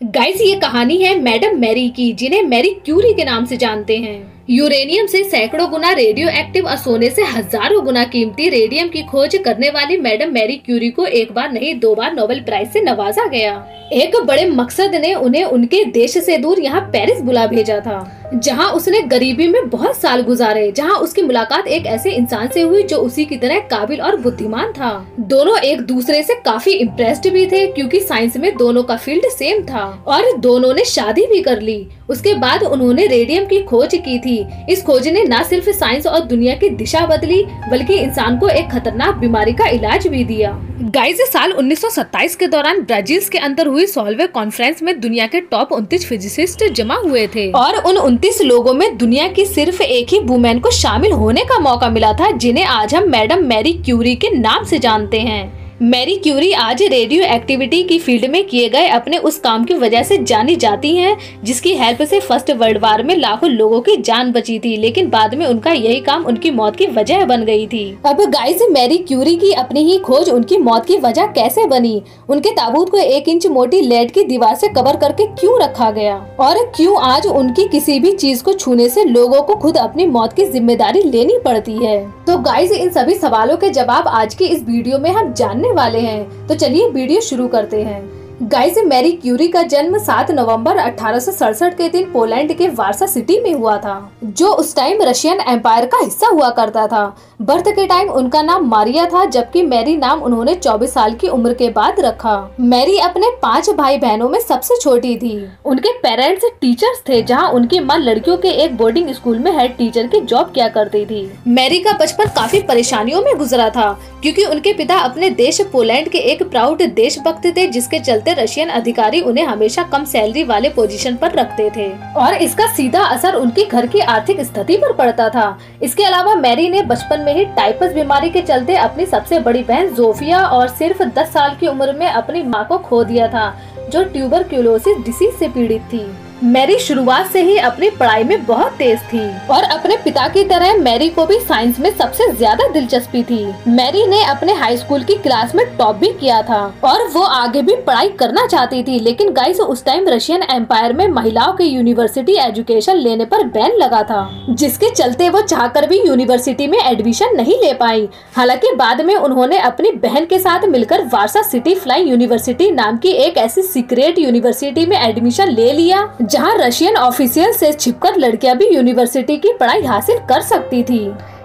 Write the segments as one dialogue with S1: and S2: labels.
S1: Guys, ये कहानी है मैडम मैरी की, जिन्हें मैरी क्यूरी के नाम से जानते हैं। यूरेनियम से सैकड़ों गुना रेडियो एक्टिव और सोने से हजारों गुना कीमती रेडियम की खोज करने वाली मैडम मैरी क्यूरी को एक बार नहीं 2 बार नोबेल प्राइज से नवाजा गया। एक बड़े मकसद ने उन्हें उनके देश से दूर यहाँ पेरिस बुला भेजा था, जहाँ उसने गरीबी में बहुत साल गुजारे, जहाँ उसकी मुलाकात एक ऐसे इंसान से हुई जो उसी की तरह काबिल और बुद्धिमान था। दोनों एक दूसरे से काफी इम्प्रेस्ड भी थे, क्योंकि साइंस में दोनों का फील्ड सेम था और दोनों ने शादी भी कर ली। उसके बाद उन्होंने रेडियम की खोज की थी। इस खोज ने न सिर्फ साइंस और दुनिया की दिशा बदली, बल्कि इंसान को एक खतरनाक बीमारी का इलाज भी दिया। गाइस, साल 1927 के दौरान ब्राजील के अंदर हुई सॉल्वे कॉन्फ्रेंस में दुनिया के टॉप 29 फिजिसिस्ट जमा हुए थे और उन 29 लोगों में दुनिया की सिर्फ एक ही वुमेन को शामिल होने का मौका मिला था, जिन्हें आज हम मैडम मैरी क्यूरी के नाम से जानते हैं। मैरी क्यूरी आज रेडियो एक्टिविटी की फील्ड में किए गए अपने उस काम की वजह से जानी जाती हैं, जिसकी हेल्प से फर्स्ट वर्ल्ड वार में लाखों लोगों की जान बची थी, लेकिन बाद में उनका यही काम उनकी मौत की वजह बन गई थी। अब गाइस, मैरी क्यूरी की अपनी ही खोज उनकी मौत की वजह कैसे बनी, उनके ताबूत को 1 इंच मोटी लेड की दीवार से कवर करके क्यों रखा गया, और क्यों आज उनकी किसी भी चीज को छूने से लोगों को खुद अपनी मौत की जिम्मेदारी लेनी पड़ती है। तो गाइस, इन सभी सवालों के जवाब आज की इस वीडियो में हम जानने वाले हैं। तो चलिए वीडियो शुरू करते हैं। गाइस, मैरी क्यूरी का जन्म 7 नवंबर 1867 के दिन पोलैंड के वार्सा सिटी में हुआ था, जो उस टाइम रशियन एम्पायर का हिस्सा हुआ करता था। बर्थ के टाइम उनका नाम मारिया था, जबकि मैरी नाम उन्होंने 24 साल की उम्र के बाद रखा। मैरी अपने 5 भाई बहनों में सबसे छोटी थी। उनके पेरेंट्स टीचर्स थे, जहां उनकी मां लड़कियों के एक बोर्डिंग स्कूल में हेड टीचर की जॉब किया करती थी। मैरी का बचपन काफी परेशानियों में गुजरा था, क्योंकि उनके पिता अपने देश पोलैंड के एक प्राउड देशभक्त थे, जिसके चलते रशियन अधिकारी उन्हें हमेशा कम सैलरी वाले पोजीशन पर रखते थे और इसका सीधा असर उनके घर की आर्थिक स्थिति पर पड़ता था। इसके अलावा मैरी ने बचपन में ही टाइफस बीमारी के चलते अपनी सबसे बड़ी बहन जोफिया और सिर्फ 10 साल की उम्र में अपनी मां को खो दिया था, जो ट्यूबरक्यूलोसिस डिसीज से पीड़ित थी। मैरी शुरुआत से ही अपनी पढ़ाई में बहुत तेज थी और अपने पिता की तरह मैरी को भी साइंस में सबसे ज्यादा दिलचस्पी थी। मैरी ने अपने हाई स्कूल की क्लास में टॉप भी किया था और वो आगे भी पढ़ाई करना चाहती थी, लेकिन गाइस, उस टाइम रशियन एम्पायर में महिलाओं के यूनिवर्सिटी एजुकेशन लेने पर बैन लगा था, जिसके चलते वो चाहकर भी यूनिवर्सिटी में एडमिशन नहीं ले पाई। हालांकि बाद में उन्होंने अपनी बहन के साथ मिलकर वार्सा सिटी फ्लाई यूनिवर्सिटी नाम की एक ऐसी सीक्रेट यूनिवर्सिटी में एडमिशन ले लिया, जहां रशियन ऑफिशियल से छिपकर लड़कियां भी यूनिवर्सिटी की पढ़ाई हासिल कर सकती थी।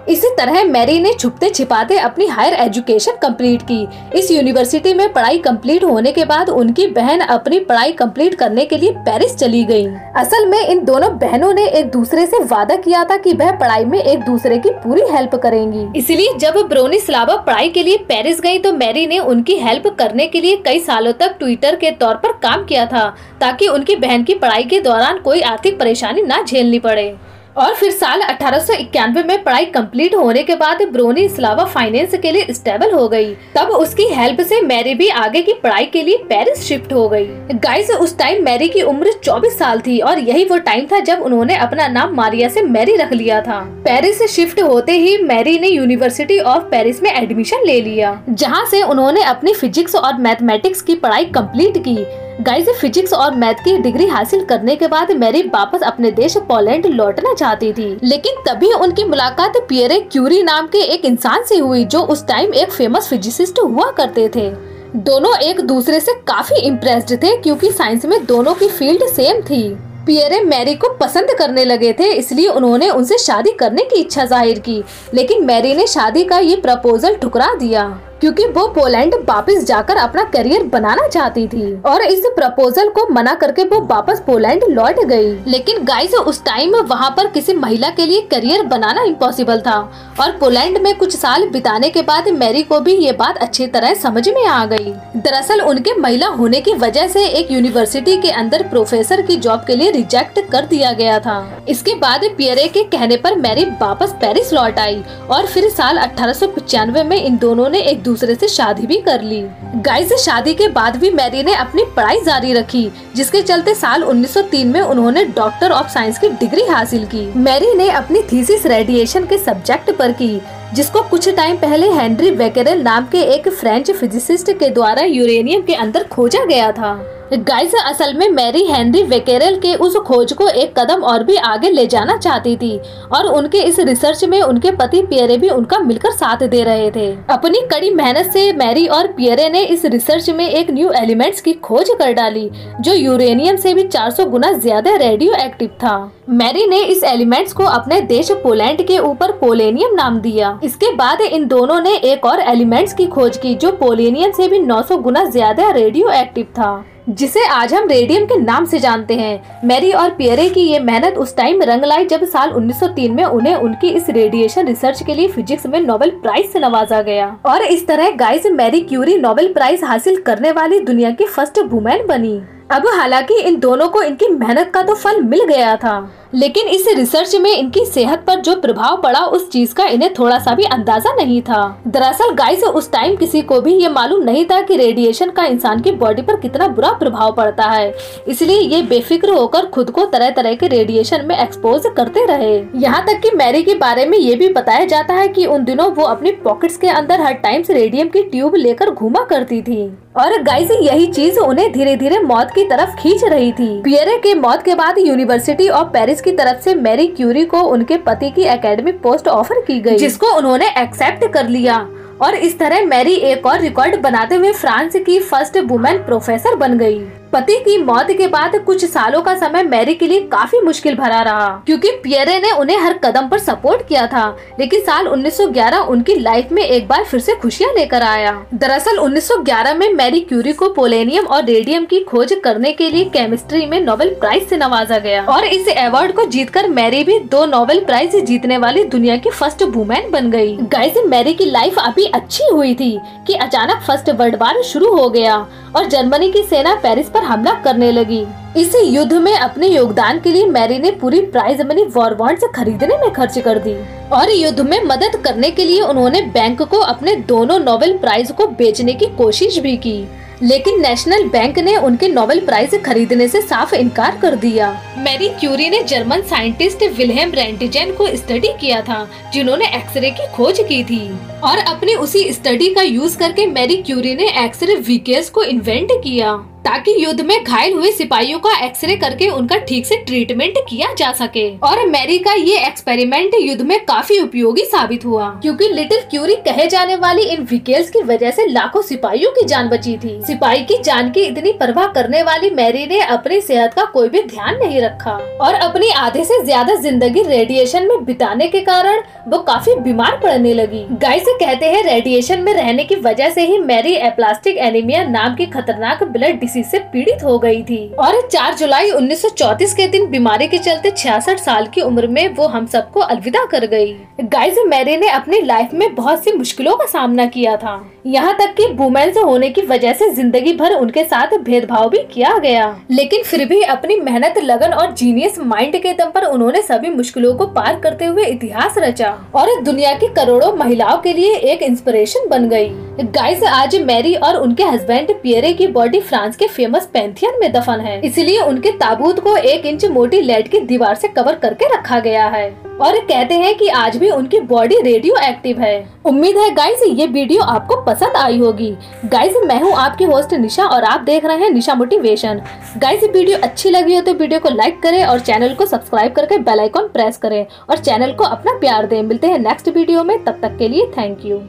S1: इसी तरह मैरी ने छुपते छिपाते अपनी हायर एजुकेशन कंप्लीट की। इस यूनिवर्सिटी में पढ़ाई कंप्लीट होने के बाद उनकी बहन अपनी पढ़ाई कंप्लीट करने के लिए पेरिस चली गई। असल में इन दोनों बहनों ने एक दूसरे से वादा किया था कि वह पढ़ाई में एक दूसरे की पूरी हेल्प करेंगी। इसलिए जब ब्रोनिस्लावा पढ़ाई के लिए पेरिस गई, तो मैरी ने उनकी हेल्प करने के लिए कई सालों तक ट्यूटर के तौर पर काम किया था, ताकि उनकी बहन की पढ़ाई के दौरान कोई आर्थिक परेशानी न झेलनी पड़े। और फिर साल 1891 में पढ़ाई कंप्लीट होने के बाद ब्रोनिस्लावा फाइनेंस के लिए स्टेबल हो गई। तब उसकी हेल्प से मैरी भी आगे की पढ़ाई के लिए पेरिस शिफ्ट हो गई। गाइस, उस टाइम मैरी की उम्र 24 साल थी और यही वो टाइम था जब उन्होंने अपना नाम मारिया से मैरी रख लिया था। पेरिस शिफ्ट होते ही मैरी ने यूनिवर्सिटी ऑफ पेरिस में एडमिशन ले लिया, जहाँ से उन्होंने अपनी फिजिक्स और मैथमेटिक्स की पढ़ाई कंप्लीट की। गाइस, फिजिक्स और मैथ की डिग्री हासिल करने के बाद मैरी वापस अपने देश पोलैंड लौटना चाहती थी, लेकिन तभी उनकी मुलाकात पियरे क्यूरी नाम के एक इंसान से हुई, जो उस टाइम एक फेमस फिजिसिस्ट हुआ करते थे। दोनों एक दूसरे से काफी इम्प्रेस्ड थे, क्योंकि साइंस में दोनों की फील्ड सेम थी। पियरे मैरी को पसंद करने लगे थे, इसलिए उन्होंने उनसे शादी करने की इच्छा जाहिर की, लेकिन मैरी ने शादी का ये प्रपोजल ठुकरा दिया, क्योंकि वो पोलैंड वापस जाकर अपना करियर बनाना चाहती थी और इस प्रपोजल को मना करके वो वापस पोलैंड लौट गई। लेकिन गाइस, उस टाइम वहाँ पर किसी महिला के लिए करियर बनाना इम्पॉसिबल था और पोलैंड में कुछ साल बिताने के बाद मैरी को भी ये बात अच्छी तरह समझ में आ गई। दरअसल उनके महिला होने की वजह से एक यूनिवर्सिटी के अंदर प्रोफेसर की जॉब के लिए रिजेक्ट कर दिया गया था। इसके बाद पियरे के कहने पर मैरी वापस पेरिस लौट आई और फिर साल 1895 में इन दोनों ने एक दूसरे से शादी भी कर ली। गाइस, शादी के बाद भी मैरी ने अपनी पढ़ाई जारी रखी, जिसके चलते साल 1903 में उन्होंने डॉक्टर ऑफ साइंस की डिग्री हासिल की। मैरी ने अपनी थीसिस रेडिएशन के सब्जेक्ट पर की, जिसको कुछ टाइम पहले हेनरी बेकेरेल नाम के एक फ्रेंच फिजिसिस्ट के द्वारा यूरेनियम के अंदर खोजा गया था। गाइस, असल में मैरी हेनरी बेकेरेल के उस खोज को एक कदम और भी आगे ले जाना चाहती थी और उनके इस रिसर्च में उनके पति पियरे भी उनका मिलकर साथ दे रहे थे। अपनी कड़ी मेहनत से मैरी और पियरे ने इस रिसर्च में एक न्यू एलिमेंट्स की खोज कर डाली जो यूरेनियम से भी 400 गुना ज्यादा रेडियो एक्टिव था। मैरी ने इस एलिमेंट्स को अपने देश पोलैंड के ऊपर पोलेनियम नाम दिया। इसके बाद इन दोनों ने एक और एलिमेंट्स की खोज की जो पोलेनियम से भी 900 गुना ज्यादा रेडियो एक्टिव था, जिसे आज हम रेडियम के नाम से जानते हैं। मैरी और पियरे की ये मेहनत उस टाइम रंग लाई जब साल 1903 में उन्हें उनकी इस रेडिएशन रिसर्च के लिए फिजिक्स में नोबेल प्राइज से नवाजा गया। और इस तरह guys, Marie Curie Nobel Prize हासिल करने वाली दुनिया की फर्स्ट वुमेन बनी। अब हालांकि इन दोनों को इनकी मेहनत का तो फल मिल गया था, लेकिन इस रिसर्च में इनकी सेहत पर जो प्रभाव पड़ा उस चीज का इन्हें थोड़ा सा भी अंदाजा नहीं था। दरअसल गाइस, उस टाइम किसी को भी ये मालूम नहीं था कि रेडिएशन का इंसान की बॉडी पर कितना बुरा प्रभाव पड़ता है, इसलिए ये बेफिक्र होकर खुद को तरह तरह के रेडिएशन में एक्सपोज करते रहे। यहाँ तक कि मैरी के बारे में ये भी बताया जाता है कि उन दिनों वो अपनी पॉकेट्स के अंदर हर टाइम से रेडियम की ट्यूब लेकर घूमा करती थी और गाइस, यही चीज उन्हें धीरे धीरे मौत की तरफ खींच रही थी। पियरे के मौत के बाद यूनिवर्सिटी ऑफ पेरिस की तरफ से मैरी क्यूरी को उनके पति की एकेडमिक पोस्ट ऑफर की गई, जिसको उन्होंने एक्सेप्ट कर लिया और इस तरह मैरी एक और रिकॉर्ड बनाते हुए फ्रांस की फर्स्ट वुमेन प्रोफेसर बन गई। पति की मौत के बाद कुछ सालों का समय मैरी के लिए काफी मुश्किल भरा रहा, क्योंकि पियरे ने उन्हें हर कदम पर सपोर्ट किया था। लेकिन साल 1911 उनकी लाइफ में एक बार फिर से खुशियां लेकर आया। दरअसल 1911 में मैरी क्यूरी को पोलेनियम और रेडियम की खोज करने के लिए केमिस्ट्री में नोबेल प्राइज से नवाजा गया और इस अवार्ड को जीतकर मैरी भी 2 नोबेल प्राइज जीतने वाली दुनिया की फर्स्ट वुमेन बन गई। गाइस, मैरी की लाइफ अभी अच्छी हुई थी कि अचानक फर्स्ट वर्ल्ड वॉर शुरू हो गया और जर्मनी की सेना पेरिस पर हमला करने लगी। इस युद्ध में अपने योगदान के लिए मैरी ने पूरी प्राइज मनी वॉर बॉन्ड्स खरीदने में खर्च कर दी और युद्ध में मदद करने के लिए उन्होंने बैंक को अपने दोनों नोबेल प्राइज को बेचने की कोशिश भी की, लेकिन नेशनल बैंक ने उनके नोबेल प्राइज खरीदने से साफ इनकार कर दिया। मैरी क्यूरी ने जर्मन साइंटिस्ट विल्हेम रेंटजेन को स्टडी किया था, जिन्होंने एक्सरे की खोज की थी और अपनी उसी स्टडी का यूज करके मैरी क्यूरी ने एक्सरे व्हीकल्स को इन्वेंट किया ताकि युद्ध में घायल हुए सिपाहियों का एक्सरे करके उनका ठीक से ट्रीटमेंट किया जा सके। और मैरी का ये एक्सपेरिमेंट युद्ध में काफी उपयोगी साबित हुआ, क्योंकि लिटिल क्यूरी कहे जाने वाली इन व्हीकल्स की वजह से लाखों सिपाहियों की जान बची थी। सिपाही की जान की इतनी परवाह करने वाली मैरी ने अपनी सेहत का कोई भी ध्यान नहीं रखा और अपनी आधे से ज्यादा जिंदगी रेडिएशन में बिताने के कारण वो काफी बीमार पड़ने लगी। गाइस, कहते हैं रेडिएशन में रहने की वजह से ही मैरी एप्लास्टिक एनीमिया नाम की खतरनाक ब्लड डिसीज से पीड़ित हो गई थी और 4 जुलाई 1934 के दिन बीमारी के चलते 66 साल की उम्र में वो हम सबको अलविदा कर गई। गाइस, मैरी ने अपनी लाइफ में बहुत सी मुश्किलों का सामना किया था, यहाँ तक कि वुमेन्स होने की वजह से जिंदगी भर उनके साथ भेदभाव भी किया गया, लेकिन फिर भी अपनी मेहनत, लगन और जीनियस माइंड के दम पर उन्होंने सभी मुश्किलों को पार करते हुए इतिहास रचा और दुनिया की करोड़ों महिलाओं के लिए एक इंस्पिरेशन बन गई। गाइस, आज मैरी और उनके हस्बैंड पियरे की बॉडी फ्रांस के फेमस पैंथियन में दफन है, इसलिए उनके ताबूत को 1 इंच मोटी लेड की दीवार से कवर करके रखा गया है और कहते हैं कि आज भी उनकी बॉडी रेडियो एक्टिव है। उम्मीद है गाइस ये वीडियो आपको पसंद आई होगी। गाइस, मैं हूँ आपकी होस्ट निशा और आप देख रहे हैं निशा मोटिवेशन। गाइस, वीडियो अच्छी लगी हो तो वीडियो को लाइक करें और चैनल को सब्सक्राइब करके बेल आइकॉन प्रेस करें और चैनल को अपना प्यार दें। मिलते हैं नेक्स्ट वीडियो में, तब तक के लिए थैंक यू।